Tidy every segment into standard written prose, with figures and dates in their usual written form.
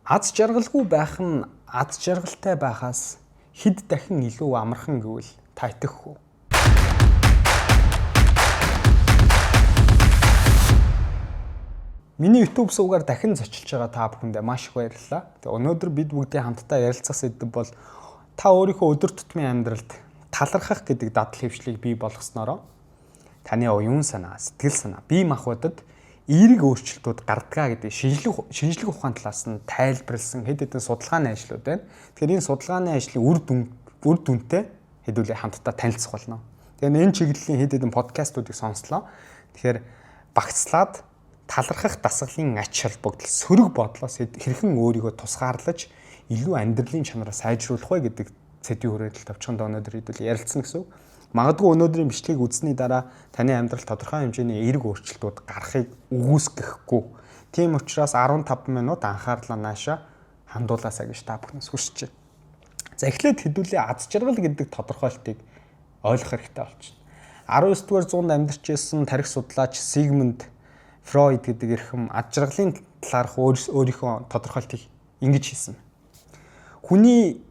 Аз жаргалгүй байх нь аз жаргалтай байхаас хэд дахин илүү амархан гэвэл та итгэх үү? Миний YouTube сувгаар дахин зочилж байгаа та бүхэндээ маш их баярлалаа. Тэгээ өнөөдөр бид бүгдээ хамтдаа ярилцах сэдэв бол та өөрийнхөө өдөр тутмын амьдралд талархах гэдэг дадал хэвшлийг бий болгоснороо таны оюун санаа, сэтгэл санаа, бие махбодод эерэг өөрчлөлтүүд гардгаа гэдэг шинжлэх ухааны талаас нь тайлбарлсан хэд хэдэн судалгааны ажлууд байна. Тэгэхээр энэ судалгааны ажлын үр дүнтэй хэдүүлээ хамтдаа танилцах болно. Тэгэхээр энэ чиглэлийн хэд хэдэн подкастуудыг сонслоо. Тэгэхээр багцлаад талархах дасгалын ач холбогдол сөрөг бодлоос хэрхэн өөрийгөө тусгаарлаж илүү амьдралын чанараа сайжруулах вэ гэдэг сэдвийн хүрээлэлд тавьчихсан өнөөдөр хэдүүл ярилцсан гэсэн. Магадгүй өнөөдрийн бичлэгийг үзсний дараа таны амьдралд тодорхой хэмжээний эерэг өөрчлөлтүүд гарахыг үгүйсгэхгүй. Тийм учраас 15 минут анхаарлаа нааша хандуулаасаа гэж та бүхнээс хүсэж байна. За эхлээд хэдүүлээ аз жаргал гэдэг тодорхойлтыг ойлгох хэрэгтэй болчихно. 19-р зуунд амьдарч ирсэн тарих судлаач Сигмунд Фройд гэдэг эрхэм аз жаргалын талаарх өөрийнхөө тодорхойлтыг ингэж хийсэн. Хүний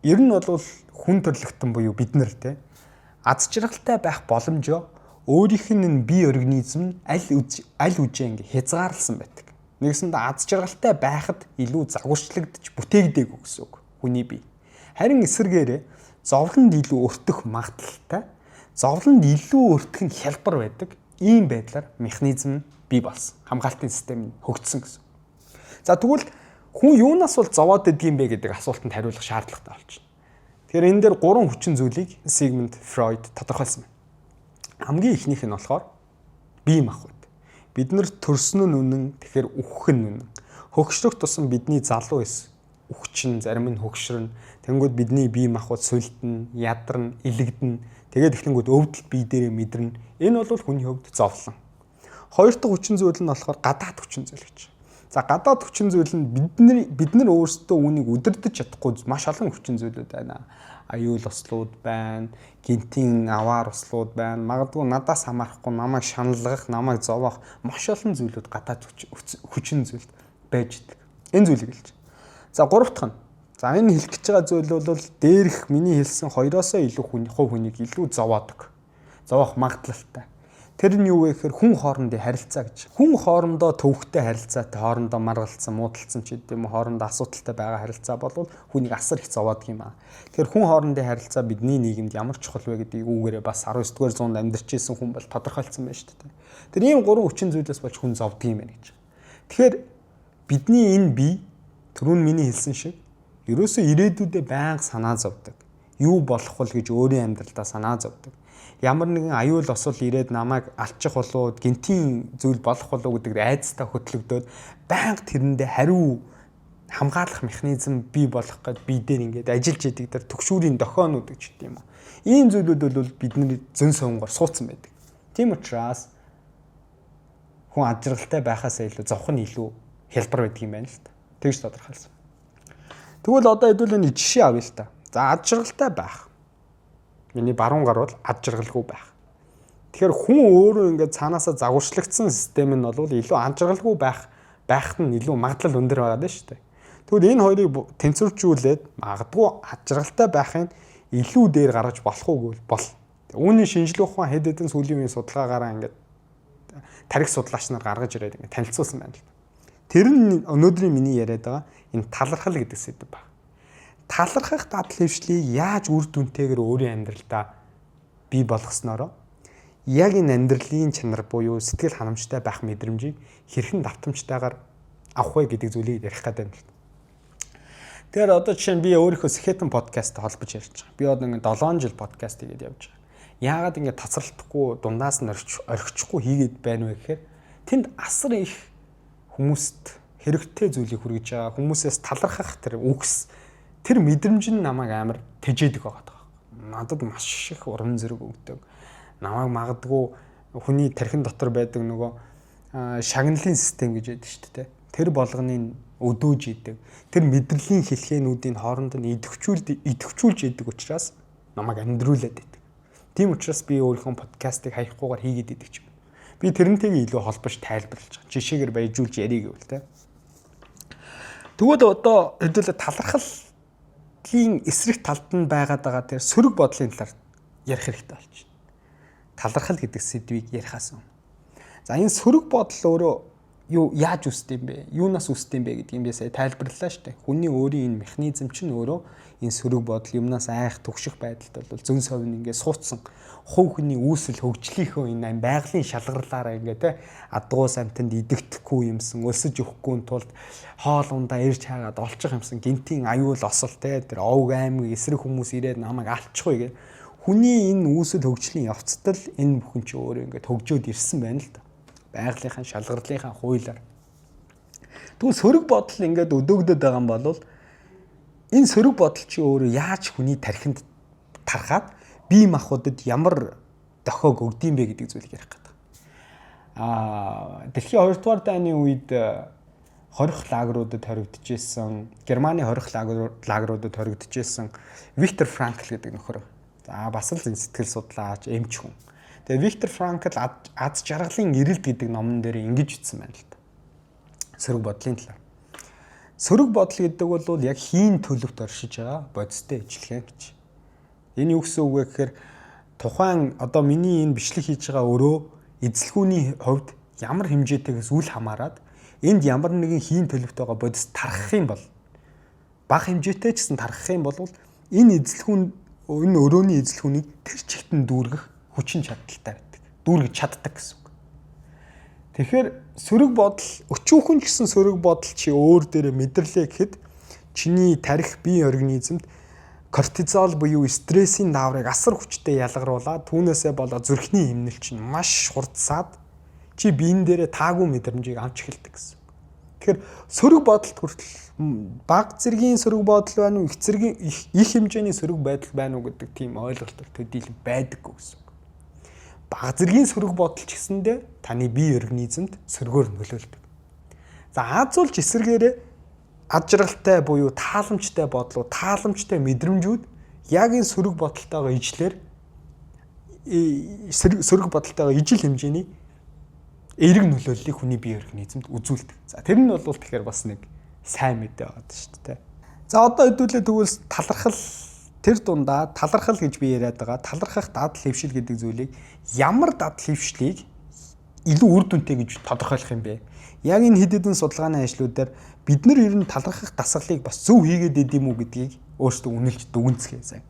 ер нь бол хүн төрлөختөн буюу бид нар те аз жаргалтай байх боломжоо өөрийнх нь бие организм аль үжээ ингээ хязгаарласан байдаг. Нэгсэнд аз жаргалтай байхад илүү загварчлагдж бүтээгдээг гэсэн үг хүний бие. Харин эсвэргээрээ зовлонд илүү өртөх магадaltaй, зовлонд илүү өртөх нь хялбар байдаг. Ийм байдлаар механизм бий болсон. Хамгаалтын систем нь хөгжсөн гэсэн. За тэгвэл хүн юунаас бол зовоод идэх юм бэ гэдэг асуултанд хариулах шаардлагатай болчихно. Тэгэхээр энэ дээр 3 хүчин зүйлийг Сигмунд Фройд тодорхойлсон байна. Хамгийн ихнийх нь болохоор бие махбод. Бид нар төрсөн нь үнэн, тэгэхээр үхэх нь үнэн. Хөгшрөх тусам бидний залуу эс үхчин, зарим нь хөгшрөн, тэнгүүд бидний бие махбод сүлдэн, ядарна, илэгдэн, тэгээд эхлэнгүүд өвдөлт бие дээрээ мэдэрнэ. Энэ бол хүний хувьд зовлон. Хоёр дахь хүчин зүйл нь болохоор гадаад хүчин зүйл гэж. За гадаад хүчин зүйл нь бид нар өөрсдөө үүнийг удирдах чадахгүй маш олон хүчин зүйлүүд байна. Аюул ослууд байна, гинтийн аваар ослууд байна. Магадгүй надаас хамаарахгүй намайг шаналгах, намайг зовоох маш олон зүйлүүд гадаад хүчин зүйл байж идэг. Энэ зүйлийг хэлж. За гурав дахь нь. За энэ хэлэх гэж байгаа зүйл бол дээрх миний хэлсэн хоёроосоо илүү хувь хүнийг илүү зовоодог. Зовоох магадлалтай. Тэр нь юу вэ гэхээр хүн хоорондын харилцаа гэж. Хүн хоорондоо төвөгтэй харилцаатай, хоорондоо маргалцсан, муудалцсан ч гэдэм үү, хоорондоо асуудалтай байгаа харилцаа бол хүнийг асар их зовоодог юм аа. Тэгэхээр хүн хоорондын харилцаа бидний нийгэмд ямар чухал вэ гэдгийг үүгээрээ бас 19-р зуунд амьдарч ирсэн хүн бол тодорхойлцсон байна шүү дээ. Тэр ийм 3 хүчин зүйлээс болж хүн зовдөг юм байна гэж. Тэгэхээр бидний энэ бие түрүүн миний хэлсэн шиг ерөөсөө ирээдүйдээ байнга санаа зовдөг. Юу болох вэ гэж өөрийн амьдралдаа санаа зовдөг. Ямар нэгэн аюул осол ирээд намайг алчих болоод гинтийн зүйл болох болов гэдэг айдастай хөтлөгдөөд байнга тэрэндээ хариу хамгаалах механизм бий болох гээд бие дээр ингээд ажиллаж идэг тэр төгшүүрийн дохионууд гэж тийм үү. Ийм зүйлүүд бол бидний зөн сонгоор суудсан байдаг. Тийм учраас хүн аз жаргалтай байхаас илүү зовх нь илүү хялбар байдаг юм байна л та. Тэгж тодорхойлсон. Тэгвэл одоо хэдүүл нэг жишээ авъя л та. За аз жаргалтай байх. Миний баруун гар бол аз жаргалгүй байх. Тэгэхээр хүн өөрөө ингээд цаанаасаа загварчлагдсан систем нь бол илүү аз жаргалгүй байхад нь илүү магадлал өндөр байгаа даа шүү дээ. Тэгвэл энэ хоёрыг тэнцвэржүүлээд магадгүй аз жаргалтай байхын илүү дээр гаргаж болох уу гэвэл бол. Үүний шинжлэх ухаан хэд хэдэн сүүлийн үеийн судалгаагаараа ингээд тарих судлаач нар гаргаж ирээд ингээд танилцуулсан байна л. Тэр нь өнөөдрийн миний яриад байгаа энэ талархал гэдэг сэдэв байна. Талархах дадал хэвшлийг яаж үр дүнтэйгээр өөрийн амьдралдаа бий болгоснороо яг энэ амьдралын чанар буюу сэтгэл ханамжтай байх мэдрэмжийг хэрхэн давтамжтайгаар авах вэ гэдэг зүйлийг ярих гэдэг юм. Тэгэхээр одоо жишээ нь би өөрийнхөө Сэхэтэн подкасттай холбож ярьж байгаа. Би одоо ингээд 7 жил подкаст хийгээд явж байгаа. Яагаад ингээд тасралтгүй дундаас нь орхичихгүй хийгээд байна вэ гэхээр тэнд асар их хүмүүст хэрэгтэй зүйлийг хүргэж байгаа. Хүмүүсээс талархах тэр үгс тэр мэдрэмж нь намайг амар тэжээдэг байгаа. Надад маш их урам зориг өгдөг. Намайг магадгүй хүний тархин дотор байдаг нөгөө шагналын систем гэж яддаг шүү дээ. Тэр болгоныг өдөөж идэг. Тэр мэдрэлийн хэлхээнүүдийн хооронд нь идэвхжүүлж идэг учраас намайг амьдруулад идэг. Тийм учраас би өөрийнхөө подкастыг хаягахгүйгээр хийгээд идэг юм. Би тэрнтэйгээ илүү холбож тайлбарлаж байгаа. Жишээгээр баяжуулж ярих гэвэл тэ. Тэгвэл одоо хэдүүлээ талархлын эсрэг талд нь байгаад байгаа тэр сөрөг бодлын талаар ярих хэрэгтэй болж байна. Талархал гэдэг сэдвийг ярихаас өмнө. За энэ сөрөг бодол өөрөө юу яаж үүсдэг юм бэ? Юунаас үүсдэг юм бэ гэдгийг би сая тайлбарлалаа шүү дээ. Хүний өөрийн энэ механизм чинь өөрөө энэ сөрөг бодол юмнаас айх түгших байдалд бол зөн совин ингээд суудсан хувь хүний үүсэл хөгжлийнхөө энэ байгалийн шалгарлаараа ингээд те адгуу самтанд идэгдэхгүй юмсан өлсөж өгөхгүй тулд хоол ундаа ирж хаагаад олчих юмсан гинтийн аюул осол те тэр овг аймаг эсрэг хүмүүс ирээд намайг алчихгүй гэ. Хүний энэ үүсэл хөгжлийн явцдал энэ бүхэн чи өөрөө ингээд хөгжөөд ирсэн байна л да. Байгалийнхаа шалгарлынхаа хуулиар. Тэгвэл сөрөг бодол ингээд өдөөгдөд байгаа юм бол энэ сөрөг бодол чи өөрөө яаж хүний тархинд тархаад бие махбодод ямар дохиог өгдөм бэ гэдэг зүйлийг ярих гэдэг. Дэлхийн 2 дугаар дайны үед хорих лагеруудад хоригдчихсэн, Германы хорих лагеруудад хоригдчихсэн Виктор Франкл гэдэг нөхөр. За бас л сэтгэл судлаач, эмч хүн. Тэгээ Виктор Франкл аз жаргалын эрэлт гэдэг номон дээр ингэж бичсэн байна л да. Сөрөг бодлын талаар. Сөрөг бодол гэдэг бол яг хийн төлөвт оршиж байгаа бодистой ижилхэн гэж. Энэ юу гэсэн үг вэ гэхээр тухайн одоо миний энэ бичлэг хийж байгаа өөрөө эзлэхүүний хувьд ямар хэмжээтэйгээс үл хамааран энд ямар нэгэн хийн төлөвт байгаа бодис тархах юм бол бага хэмжээтэй ч гэсэн тархах юм бол энэ эзлэхүүн энэ өрөөний эзлэхүүнийг тэр чигтэн дүүргэх хүчин чадалтай байдаг. Дүүргэж чаддаг гэсэн үг. Тэгэхээр сөрөг бодол өчүүхэн ч гэсэн сөрөг бодол чи өөр дээрээ мэдэрлээ гэхэд чиний тарих бие организмд кортизол буюу стрессийн дааврыг асар хүчтэй ялгаруулаад түүнээсээ болоод зүрхний хэмнэл чинь маш хурдсаад чи биен дээрээ таагүй мэдрэмжийг авч эхэлдэг гэсэн. Тэгэхээр сөрөг бодолд хүртэл бага зэргийн сөрөг бодол байна уу, их зэргийн их хэмжээний сөрөг байдал байна уу гэдэг тийм ойлголт төдийлөн байдаггүй гэсэн. Бага зэргийн сөрөг бодол ч гэсэндээ таны бие организмд сөргөөр нөлөөлдөг. За Азуулж эсэргээрээ ад жаргалтай буюу тааламжтай бодлоо, тааламжтай мэдрэмжүүд яг энэ сөрөг бодолтойгоо ижлэр сөрөг бодолтойгоо ижил хэмжээний эерэг нөлөөллийг хүний бие организмд үзүүлдэг. За тэр нь бол тэгэхээр бас нэг сайн мэдээ байна шүү дээ. За одоо хэдүүлээ тэгвэл талархал тэр дундаа талархал гэж би яриад байгаа. Талархах дадал хэвшил гэдэг зүйлийг ямар дадал хэвшлийг илүү үр дүнтэй гэж тодорхойлох юм бэ? Яг энэ хэд хэдэн судалгааны ажлуудаар бид нар ер нь талархах дасгалыг бас зөв хийгээд идэм үү гэдгийг өөрсдөө үнэлж дүгнэцгээе сайн.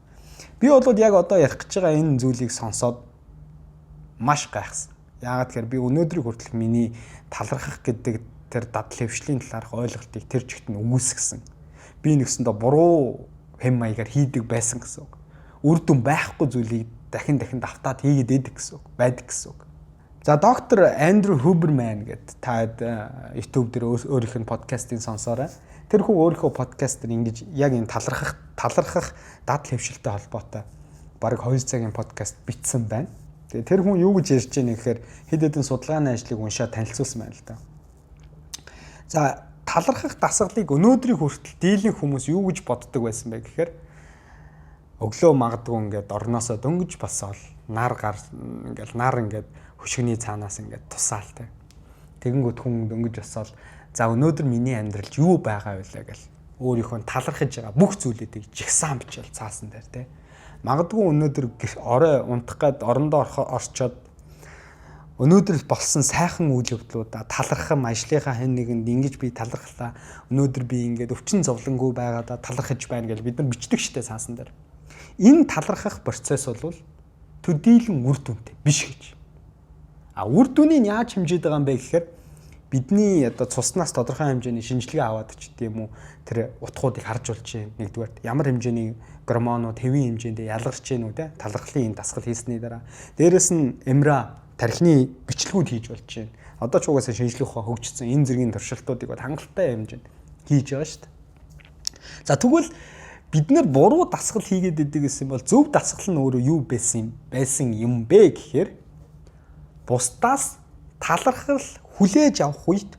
Би бол яг одоо ярих гэж байгаа энэ зүйлийг сонсоод маш гайхсан. Яагаад гэхээр би өнөөдрийг хүртэл миний талархах гэдэг тэр дадал хэвшлийн талаарх ойлголтыг тэр чигт нь үүсгэсэн. Би нэгсэндээ буруу хэм маягаар хийдэг байсан гэсэн үг. Үр дүн байхгүй зүйлийг дахин давтаад хийгээд идэг гэсэн үг, байдаг гэсэн үг. За доктор Андрю Хуберман гэдэг та YouTube дээр өөрийнх нь подкастыг сонсоорой. Тэр хүн өөрийнхөө подкастер ингэж яг энэ талархах дадал хэвшилтэй холбоотой бараг 2 цагийн подкаст бичсэн байна. Тэгээ тэр хүн юу гэж ярьж байгаа нэхээр хэд хэдэн судалгааны ажлыг уншаад танилцуулсан байна л да. За талархах дасгалыг өнөөдрийн хүртэл дийлэн хүмүүс юу гэж боддог байсан бэ гэхээр өглөө магадгүй ингээд орноосоо дөнгөж басаал нар ингээд хөшгөний цаанаас ингээд тусаалтай. Тэгэнгүүт хүн дөнгөж басаал за өнөөдөр миний амьдралд юу байгаа вэ гэл өөрийнхөө талархаж байгаа бүх зүйлүүдийг жигсаан бичээл цаасан дээр те. Магадгүй өнөөдөр орой унтах гээд орондоо орчоод өнөөдөр болсон сайхан үйл явдлуудаа талархам ажлынхаа хэн нэгэнд ингэж би талархлаа. Өнөөдөр би ингээд өвчин зовлонгүй байгаадаа талархаж байна гэж бид нар бичдэг штэ цаасан дээр. Энэ талархах процесс бол төдийлөн үр дүнтэй биш гэж. Үр дүнийг яаж хэмжиж байгаа юм бэ гэхээр бидний одоо цуснаас тодорхой хэмжээний шинжилгээ аваад ч гэдэм үү тэр утгуудыг харж болж байна. Нэгдүгээр ямар хэмжээний гормонууд хэвийн хэмжээндээ ялгарч байна уу те талархлын энэ дасгал хийсний дараа дээрэс нь эмра тархины бичлэгүүд хийж болж байна. Одоо ч угаасаа шинжлэх ухаан хөгжсөн энэ зэргийн туршилтуудыг бол хангалттай хэмжээнд хийж байгаа шүү дээ. За тэгвэл бид нэр буруу дасгал хийгээд идэг гэсэн бол зөв дасгал нь өөрөө юу байсан юм бэ гэхээр бусдаас талархал хүлээж авах үед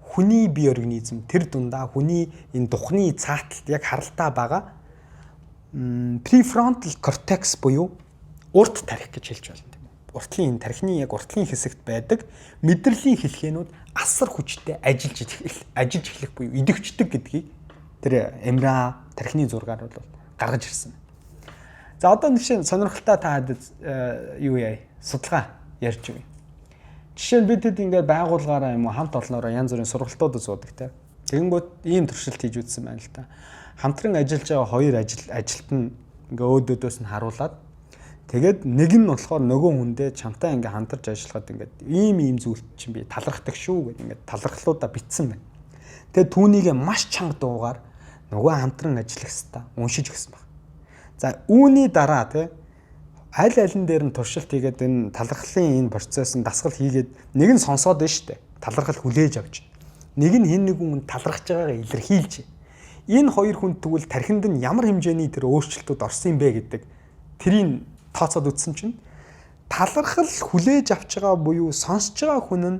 хүний бие организм тэр дундаа хүний энэ духны цааталд яг харалтай байгаа prefrontal cortex буюу урт тарих гэж хэлж байна. уртлын тархины яг уртлын хэсэгт байдаг мэдрэлийн хэлхээнүүд асар хүчтэй ажиллаж эхлэх буюу идэвхждэг гэдгийг тэр эмра тархины зургаар бол гаргаж ирсэн. За одоо жишээ сонирхолтой та юу яа судалгаа ярьж байна. Жишээ нь бид хэд ингээд байгууллагаараа юм уу хамт олноороо янз бүрийн сургалтууд суудаг те. Тэгэнгүүт ийм туршилт хийж үзсэн байна л та. Хамтран ажиллаж байгаа хоёр ажилтан ингээ өөдөөдөөс нь харуулад тэгээд нэг нь болохоор нөгөө хүндээ чамтай ингээ хамтарч ажиллахад ингээд ийм зүйлт чинь би талархдаг шүү гэдэг ингээд талархлуудаа битсэн байна. Тэгээд түүнийгээ маш чанга дуугаар нөгөө хамтран ажиллах хэвээр уншиж өгсөн баг. За үүний дараа те аль алин дээр нь туршилт хийгээд энэ талархлын энэ процессын дасгал хийгээд нэг нь сонсоод байна шүү дээ. Талархал хүлээж авч. Нэг нь хэн нэгэн талархаж байгаагаа илэрхийлж. Энэ хоёр хүн тэгвэл тархинд нь ямар хэмжээний тэр өөрчлөлтүүд орсон юм бэ гэдэг тэрийг тооцоод үзсэн чинь талархал хүлээж авч байгаа буюу сонсож байгаа хүн нь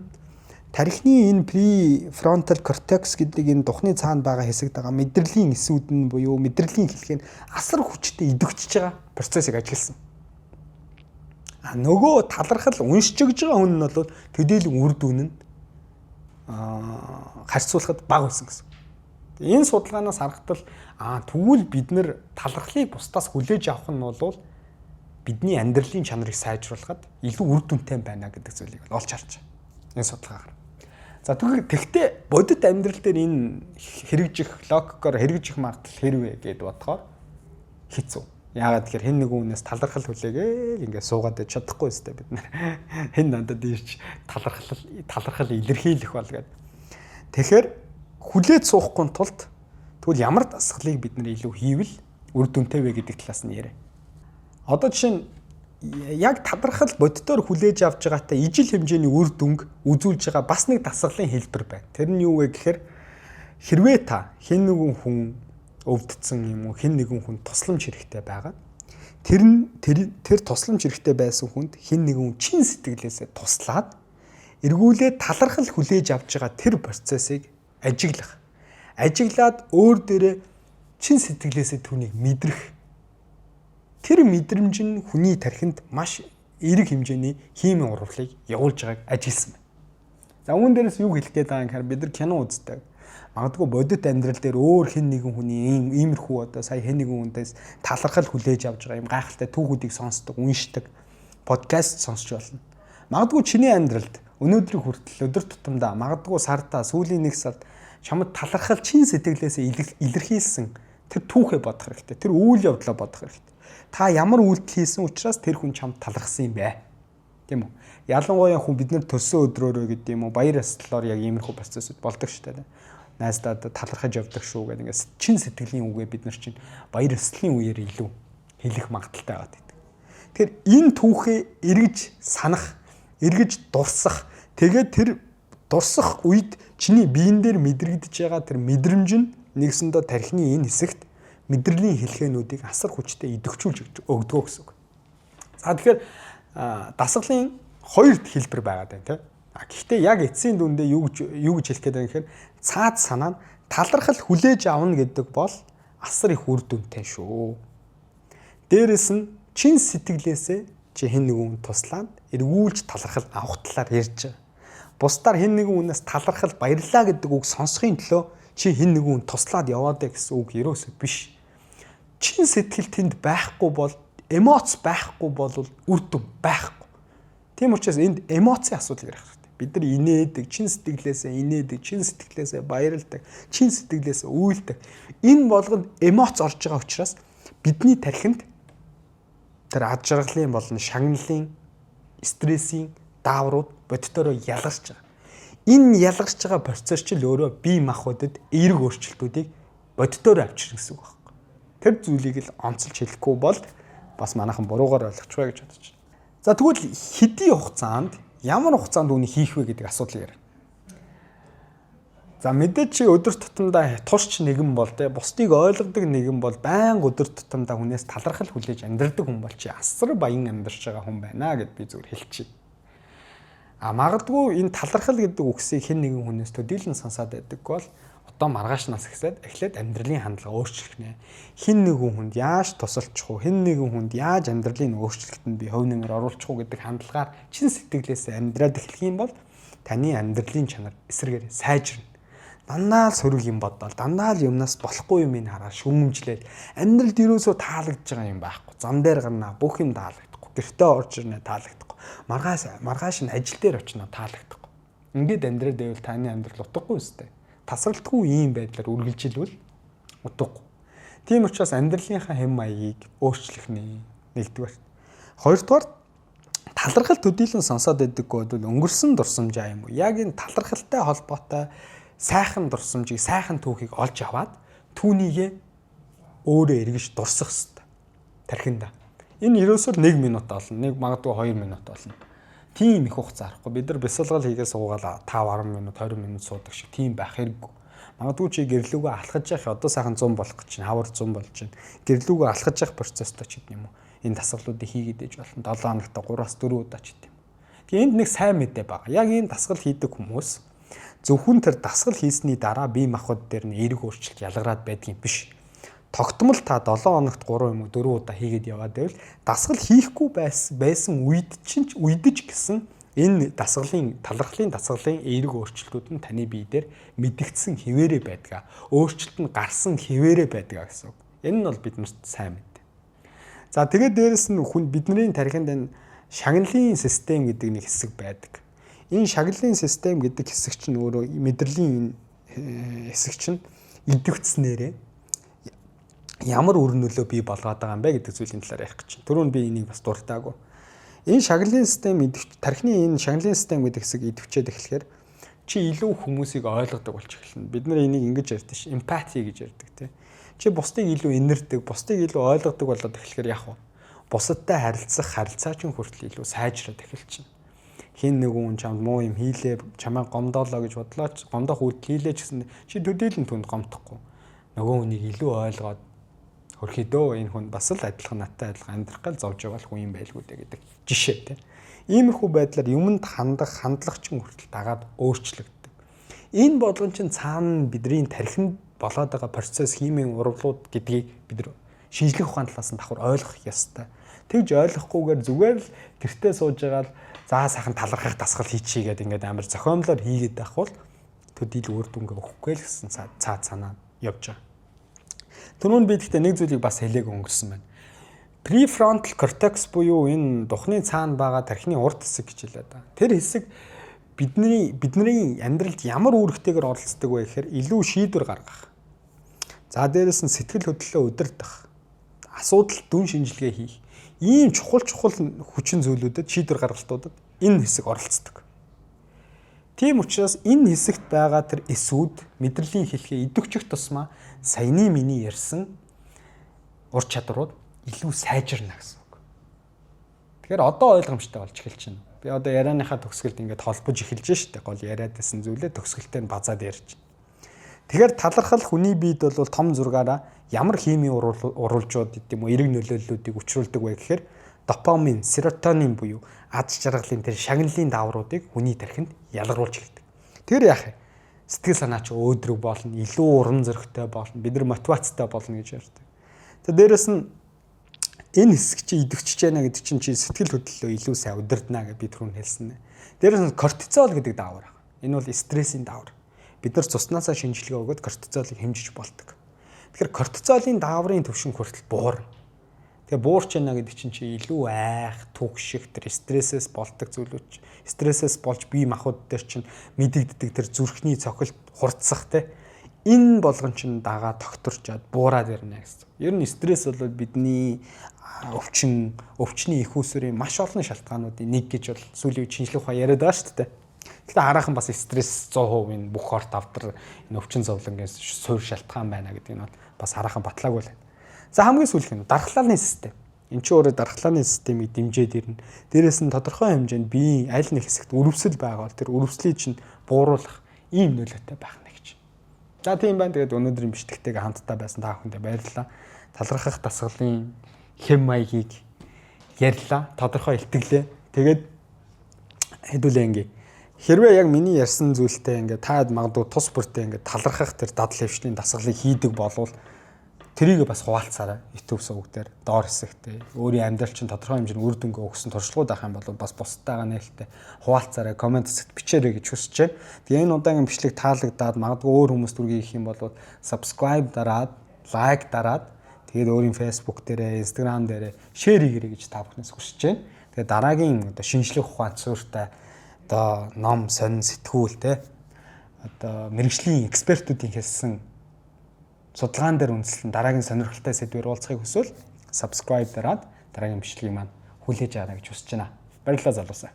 тархины энэ префронтал кортекс гэдэг энэ духны цаанд байгаа хэсэгт байгаа мэдрэлийн эсүүд нь буюу мэдрэлийн хэлхээ асар хүчтэй идэвхжиж байгаа процессыг ажигласан. Нөгөө талархал уншиж өгж байгаа хүн нь бол төдийлөн үр дүн нь харьцуулахад бага байсан гэсэн. Энэ судалгаанаас харахад тэгвэл бид нэр талархлыг бусдаас хүлээж авах нь бол бидний амьдралын чанарыг сайжруулахад илүү үр дүнтэй байна гэдэг зүйлийг олж харж байна. Энэ судалгаагаар. За тэгвэл бодит амьдрал дээр энэ хэрэгжих логикоор хэрэгжих магадлал хэрвээ гэдээ бодохоор хэцүү. Яагаад тэгэхээр хэн нэгэн хүнээс талархал хүлээгээл ингээд суугаад байж чадахгүй өстэй бид нар. Хэн надад ирж талархал илэрхийлэх бол гэдэг. Тэгэхээр хүлээж суухгүй тулд тэгвэл ямар дасгалыг бид нар илүү хийвэл үр дүнтэй вэ гэдэг талаас нь яриа. Одоо жишээ нь яг талархал боддоор хүлээж авч байгаатай ижил хэмжээний үр дүнг үзүүлж байгаа бас нэг дасгалын хэлбэр байна. Тэр нь юу вэ гэхээр хэрвээ та хэн нэгэн хүн өвдсөн юм уу хэн нэгэн хүн тусламж хэрэгтэй байгаа. Тэр тусламж хэрэгтэй байсан хүнд хэн нэгэн чин сэтгэлээсээ туслаад эргүүлээ талархал хүлээж авч байгаа тэр процессыг ажиглаад өөр дээрээ чин сэтгэлээсээ түүнийг мэдрэх. Тэр мэдрэмж нь хүний тархинд маш эерэг хэмжээний химийн урвалыг явуулж байгааг ажигласан байна. За үүн дээрээс юу хэлэх гээд байгаа юм гэхээр бид нар кино үздэг. Магадгүй бодит амьдрал дээр өөр хэн нэгэн хүний иймэрхүү одоо сая хэн нэгэн хүнээс талархал хүлээж авч байгаа юм гайхалтай түүхүүдийг сонсдог, уншдаг, подкаст сонсч болно. Магадгүй чиний амьдралд өнөөдрийн хүртэл өдөр тутамдаа магадгүй сартаа сүүлийн нэг сард чамд талархал чин сэтгэлээсээ илэрхийлсэн тэр түүхээ бодох хэрэгтэй. Тэр үйл явдлаа бодох хэрэгтэй. Та ямар үйлдэл хийсэн учраас тэр хүн чамд талархсан юм бэ? Тийм үү? Ялангуяа хүн бид нар төсөө өдрөөрөө гэдэг юм уу баяр ёслолоор яг иймэрхүү процессыг болдог шүү дээ. Найздаа талархаж явдаг шүү гэдэг ингээд чин сэтгэлийн үгээ бид нар чинь баяр ёслолын үеэр илүү хэлэх магадaltaй байдаг. Тэгэхээр энэ түүхээ эргэж санах, эргэж дурсах, тэгээд тэр дурсах үед чиний биен дээр мэдрэгдэж байгаа тэр мэдрэмж нь нэгсэндээ тархины энэ хэсэгт мэдрэлийн хэлхээнүүдийг асар хүчтэй идэвхжүүлж өгдөг гэсэн үг. За тэгэхээр дасгалын хоёр хэлбэр байгаа даа тийм. Гэхдээ яг эцсийн дүндээ юу гэж хэлэх гээд байгаа гэхээр цаад санаа нь талархал хүлээж авна гэдэг бол асар их үр дүнтэй шүү. Дээрээс нь чин сэтгэлээсээ чи хэн нэгэн туслаад эргүүлж талархал авах талаар ярьж байгаа. Бусдаар хэн нэгэн хүнээс талархал баярлаа гэдэг үг сонсохын төлөө чи хэн нэгэн туслаад яваадаа гэсэн үг ерөөсөө биш. Чин сэтгэл тэнд байхгүй бол эмоц байхгүй бол үр дүн байхгүй. Тийм учраас энд эмоцийн асуудал ярих хэрэгтэй. Бид нар инээдэг, чин сэтгэлээсээ инээдэг, чин сэтгэлээсээ баярлдаг, чин сэтгэлээсээ уйлдаг. Энэ болгонд эмоц орж байгаа учраас бидний тархинд тэр ад жаргалын болон шагналын, стрессийн дааврууд бодитоороо ялгарч байгаа. Энэ ялгарч байгаа процесс чинь өөрөө бие махбодод эерэг өөрчлөлтүүдийг бодитоороо авчирна гэсэн үг байна. Тэр зүйлийг л онцолж хэлэхгүй бол бас манайхан буруугаар ойлгочихвэ гэж бодож байна. За тэгвэл хэдийн хугацаанд ямар хугацаанд үүнийг хийх вэ гэдэг асуудал ярина. За мэдээж чи өдөр тутамдаа турш нэгэн бол те бусдыг ойлгодог нэгэн бол байнга өдөр тутамдаа хүнээс талархал хүлээж амьдрдаг хүн бол чи асар баян амьдарч байгаа хүн байна гэд би зүгээр хэлчихье. Магадгүй энэ талархал гэдэг үгсийг хэн нэгэн хүнээс төдийлөн сонсоод байдаг бол Одоо маргаашнаас эхлээд амьдралын хандлага өөрчлөх нэ. Хин нэгэн хүнд яаж тусалчих уу? Хин нэгэн хүнд яаж амьдралын өөрчлөлтөнд би хувь нэмэр оруулах уу гэдэг хандлагаар чин сэтгэлээс амьдраад эхлэх юм бол таны амьдралын чанар эсрэгээр сайжирна. Дандаа л сөрөг юм бодоол, дандаа л юмнаас болохгүй юмыг хараад шүүмжлээл амьдралд ерөөсөө таалагдж байгаа юм байхгүй. Зам дээр гарнаа бүх юм таалагдахгүй. Гэртээ орж ирнэ таалагдахгүй. Маргааш нь ажил дээр очино таалагдахгүй. Ингээд амьдраад байвал таны амьдрал утгагүй үстэй. Тасралтгүй ийм байдлаар үргэлжилвэл утгагүй. Тийм учраас амьдралынхаа хэм маягийг өөрчлөх нэ. Нэгдүгээр. Хоёрдугаар талархал төдийлөн сонсоод байдаггүй бол өнгөрсөн дурсамжаа юм уу? Яг энэ талархалтай холбоотой сайхан дурсамжийг, сайхан түүхийг олж аваад түүнийгээ өөрөө эргэж дурсах хэрэгтэй. Тархинда. Энэ ерөөсөө 1 минут олно, магадгүй 2 минут олно. Тийм их хугацаа арахгүй. Бид нар бясалгал хийгээ суугаал 5-10 минут, 20 минут суудаг шиг тийм байх хэрэггүй. Магадгүй чи гэрлүүгээ алхаж явах одоо сайхан 100 болох гэж чинь, хавар 100 болж чинь. Гэрлүүгээ алхаж явах процесстой ч гэдэг юм уу. Энэ дасгалуудыг хийгээд ээж болно. 7 хоногт 3-4 удаа ч гэдэг юм. Тэгээ энд нэг сайн мэдээ байгаа. Яг энэ дасгал хийдэг хүмүүс зөвхөн тэр дасгал хийсний дараа бие махбод дээр нь эерэг өөрчлөлт ялгараад байдгийн биш. Тогтмол та 7 хоногт 3 юм уу 4 удаа хийгээд яваад байвал дасгал хийхгүй байсан үедж гэсэн энэ дасгалын талархлын дасгалын эерэг өөрчлөлтүүд нь таны бие дээр мэдэгдсэн хിവэрэ байдгаа. Өөрчлөлт нь гарсан хിവэрэ байдгаа гэсэн үг. Энэ нь бол биднэрт сайн мэдээ. За тэгээд дээрэс нь бидний тархинд энэ шагналын систем гэдэг нэг хэсэг байдаг. Энэ шагналын систем гэдэг хэсэг чинь өөрөө мэдрэлийн хэсэг чинь идэвхцснээрээ ямар үр нөлөө бий болгоод байгаа юм бэ гэдэг зүйлийн талаар ярих гэж. Түрүүн би энийг бас дуртаагүй. Энэ шагналын систем тархины энэ шагналын систем гэдэг хэсэг идэвхчээд эхлэхээр чи илүү хүмүүсийг ойлгодог болж эхэлнэ. Бид нар энийг ингэж ярьдаг ш. Эмпати гэж ярьдаг тий. Чи бусдыг илүү инэрдэг, бусдыг илүү ойлгодог болоод эхлэхээр яах вэ? Бусадтай харилцах харилцаа чинь хүртэл илүү сайжраад эхэлчихнэ. Хин нэгэн чамд муу юм хийлээ, чамаа гомдоолоо гэж бодлооч, гомдох үйлдэл хийлээ ч гэсэн чи төдийлөн түнд гомдохгүй. Нөгөө хүнийг илүү ойлгоод хөрхидөө энэ хүн бас л адилхан надтай адилхан амьдрах гал зовж байгаа хүн юм байлгүй дээ гэдэг жишээ тийм. Иймэрхүү байдлаар юмд хандлах чинь хүртэл дагаад өөрчлөгддөг. Энэ бодлого чинь цаана бидний тархинд болоод байгаа процесс химийн урвалууд гэдгийг бид нар шинжлэх ухааны талаас нь давхар ойлгох ёстой. Тэгж ойлгохгүйгээр зүгээр л гэртээ сууж байгаа л заа сайхан талархах дасгал хийчихье гэдэг ингээд амар зохиомлоор хийгээд байх бол төдийл үр дүнгээ өгөхгүй л гэсэн цаад санаа явж байгаа. Түрүүн би гэхдээ нэг зүйлийг бас хэлээг өнгөрсөн байна. Prefrontal cortex буюу энэ духны цаана байгаа тархины урд хэсэг гэж хэлээд байгаа. Тэр хэсэг бидний амьдралд ямар үүрэгтэйгээр оролцдог вэ гэхээр илүү шийдвэр гаргах. За дээрэс нь сэтгэл хөдлөлөө удирдах. Асуудал дүн шинжилгээ хийх. Ийм чухал хүчин зүйлүүдэд шийдвэр гаргалтуудад энэ хэсэг оролцдог. Тийм учраас энэ хэсэгт байгаа тэр эсүүд мэдрэлийн хэлхээ идэвхжих тусмаа саяны миний ярьсан ур чадварууд илүү сайжирна гэсэн үг. Тэгэхээр одоо ойлгомжтой болж эхэлж байна. Би одоо ярианыхаа төгсгөлд ингээд холбож эхэлж штэ гол яриад байсан зүйлээ төгсгөлтэй нь базаад ярьж байна. Тэгэхээр талархал хүний биед бол том зургаараа ямар химийн урвалжууд гэдэг юм уу эерэг нөлөөллүүдийг учруулдаг вэ гэхээр допамин, серотонин буюу ад жаргалын тэр шагналын даавруудыг хүний тархинд ялгаруулж эхэлдэг. Тэр яах вэ? Сэтгэл санаа ч өөдрөг болно, илүү уран зоригтой болно, бид нар мотивацтай болно гэж ярьдаг. Тэгээд дээрэс нь энэ хэсэг чи идэвхжиж байна гэдэг чинь чи сэтгэл хөдлөлөө илүү сайн удирдана гэж би түрүүн хэлсэн. Дээрэс нь кортизол гэдэг даавар байна. Энэ бол стрессийн даавар. Бид нар цуснаасаа шинжилгээ өгөөд кортизолыг хэмжиж болдог. Тэгэхээр кортизолын дааврын түвшин хүртэл буурна. Тэгээ буурч яана гэдэг чинь чи илүү айх, түгших, тэр стрессээс болдог зүйлүүд. Стрессээс болж бие махбод дээр чинь мэдэгддэг тэр зүрхний цохилт хурцсах те. Энэ болгон чинь дагаа тогтворчоод буураад ирнэ гэсэн. Ер нь стресс бол бидний өвчний их усрын маш олон шалтгаануудын нэг гэж бол сүүлийн шинжлэх ухаан яриад байгаа шүү дээ. Гэхдээ хараахан бас стресс 100% энэ бүх хорт автар энэ өвчин зовлонгийн суурь шалтгаан байна гэдэг нь бас хараахан батлаагүй л байна. За хамгийн сүүлх нь дархлааны систем. Энд чинь өөрөө дархлааны системийг дэмжиж ирнэ. Дээрээс нь тодорхой хэмжээнд биеийн аль нэг хэсэгт өрөвсөл байгаа бол тэр өрөвслийг чинь бууруулах ийм нөлөөтэй байх нэ гэж. За тийм байна. Тэгээд өнөөдрийн бичлэгтэйгээ хамтдаа байсан та бүхэндээ баярлалаа. Талархах дасгалын хэм маягийг ярьлаа. Тодорхой илтгэлээ. Тэгээд хэдүүлээ ингээ Хэрвээ яг миний ярьсан зүйлтэй ингээд та магадгүй тус бүртээ ингээд талархах тэр дадал хвшлийн дасгалыг хийдэг болвол тэрийг бас хуваалцаарай YouTube сувг дээр доор хэсэгтээ өөрийн амьдрал чинь тодорхой хэмжээний үр дүнгээ өгсөн туршлагууд авах юм бол бас бусдтайгаа нээлттэй хуваалцаарай, комент хэсэгт бичээрэй гэж хүсэж байна. Тэгээ энэ удаагийн бичлэг таалагдаад магадгүй өөр хүмүүс түргий хийх юм бол subscribe дараад, like дараад тэгээд өөрийн Facebook дээрээ, Instagram дээрээ share хийгээрэй гэж та бүхнээс хүсэж байна. Тэгээд дараагийн одоо шинжлэх ухаан суурьтай одоо ном, сонин, сэтгүүл те одоо мэрэгжлийн экспертүүдийн хэлсэн судалгаан дээр үндэслэн дараагийн сонирхолтой сэдвээр уулзахыг хүсвэл subscribe дараад дараагийн бичлэгийг маань хүлээж аваарай гэж хүсэж байна. Баярлалаа залуусаа.